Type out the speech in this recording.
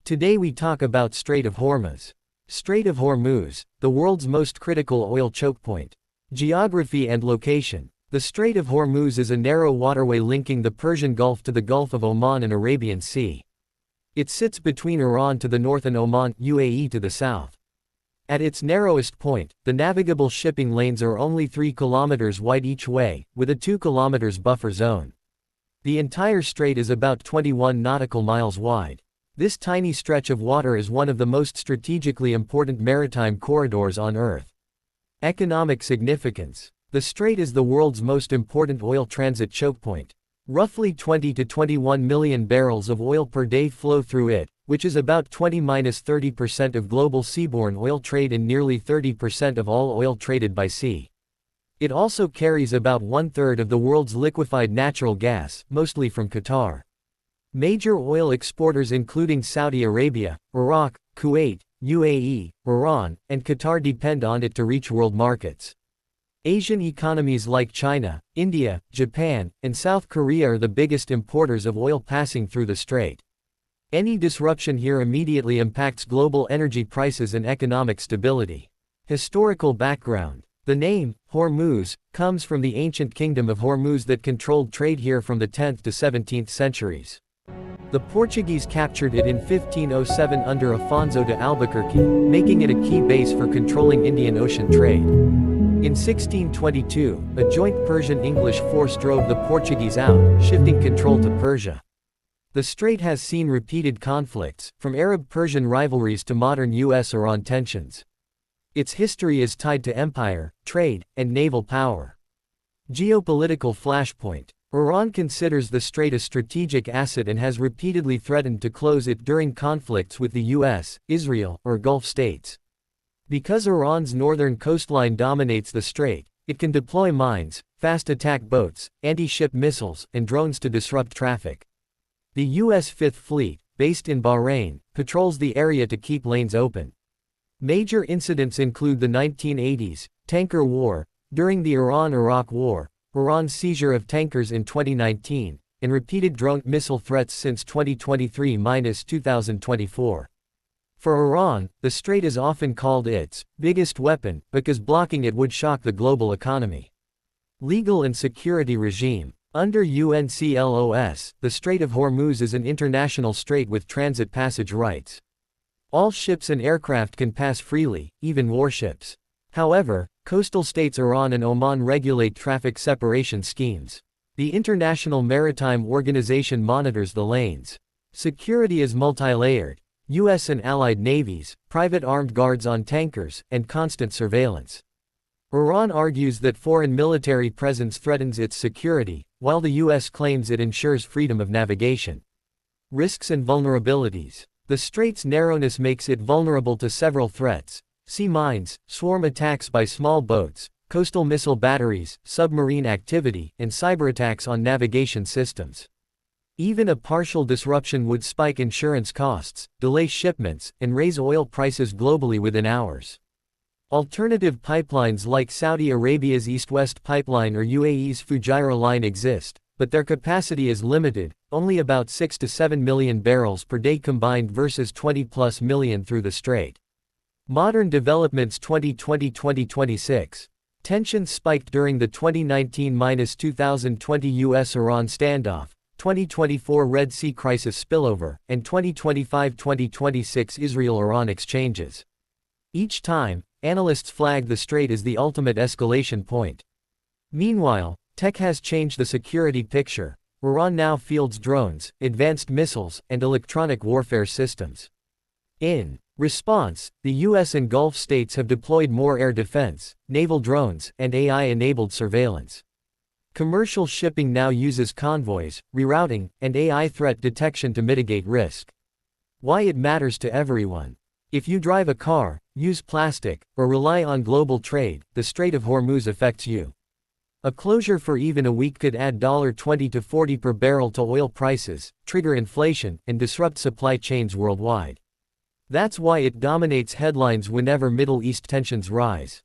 Today we talk about Strait of Hormuz. Strait of Hormuz, the world's most critical oil choke point. Geography and location. The Strait of Hormuz is a narrow waterway linking the Persian Gulf to the Gulf of Oman and Arabian Sea. It sits between Iran to the north and Oman, UAE to the south. At its narrowest point, the navigable shipping lanes are only 3 kilometers wide each way, with a 2 kilometers buffer zone. The entire strait is about 21 nautical miles wide. This tiny stretch of water is one of the most strategically important maritime corridors on Earth. Economic significance. The strait is the world's most important oil transit choke point. Roughly 20 to 21 million barrels of oil per day flow through it, which is about 20–30% of global seaborne oil trade and nearly 30% of all oil traded by sea. It also carries about 1/3 of the world's liquefied natural gas, mostly from Qatar. Major oil exporters including Saudi Arabia, Iraq, Kuwait, UAE, Iran, and Qatar depend on it to reach world markets. Asian economies like China, India, Japan, and South Korea are the biggest importers of oil passing through the strait. Any disruption here immediately impacts global energy prices and economic stability. Historical background. The name, Hormuz, comes from the ancient kingdom of Hormuz that controlled trade here from the 10th to 17th centuries. The Portuguese captured it in 1507 under Afonso de Albuquerque, making it a key base for controlling Indian Ocean trade. In 1622, a joint Persian-English force drove the Portuguese out, shifting control to Persia. The strait has seen repeated conflicts, from Arab-Persian rivalries to modern US-Iran tensions. Its history is tied to empire, trade, and naval power. Geopolitical flashpoint. Iran considers the strait a strategic asset and has repeatedly threatened to close it during conflicts with the US, Israel, or Gulf states. Because Iran's northern coastline dominates the strait, it can deploy mines, fast attack boats, anti-ship missiles, and drones to disrupt traffic. The U.S. Fifth Fleet, based in Bahrain, patrols the area to keep lanes open. Major incidents include the 1980s tanker war, during the Iran-Iraq War, Iran's seizure of tankers in 2019, and repeated drone missile threats since 2023–2024. For Iran, the strait is often called its biggest weapon, because blocking it would shock the global economy. Legal and security regime. Under UNCLOS, the Strait of Hormuz is an international strait with transit passage rights. All ships and aircraft can pass freely, even warships. However, coastal states Iran and Oman regulate traffic separation schemes. The International Maritime Organization monitors the lanes. Security is multi-layered. U.S. and allied navies, private armed guards on tankers, and constant surveillance. Iran argues that foreign military presence threatens its security, while the U.S. claims it ensures freedom of navigation. Risks and vulnerabilities. The strait's narrowness makes it vulnerable to several threats: sea mines, swarm attacks by small boats, coastal missile batteries, submarine activity, and cyberattacks on navigation systems. Even a partial disruption would spike insurance costs, delay shipments, and raise oil prices globally within hours. Alternative pipelines like Saudi Arabia's East-West Pipeline or UAE's Fujairah line exist, but their capacity is limited, only about 6 to 7 million barrels per day combined versus 20+ million through the strait. Modern developments 2020–2026. Tensions spiked during the 2019–2020 US-Iran standoff, 2024 Red Sea crisis spillover, and 2025–2026 Israel-Iran exchanges. Each time, analysts flag the strait as the ultimate escalation point. Meanwhile, tech has changed the security picture. Iran now fields drones, advanced missiles, and electronic warfare systems. In response, the U.S. and Gulf states have deployed more air defense, naval drones, and AI-enabled surveillance. Commercial shipping now uses convoys, rerouting, and AI threat detection to mitigate risk. Why it matters to everyone. If you drive a car, use plastic, or rely on global trade, the Strait of Hormuz affects you. A closure for even a week could add $20 to $40 per barrel to oil prices, trigger inflation, and disrupt supply chains worldwide. That's why it dominates headlines whenever Middle East tensions rise.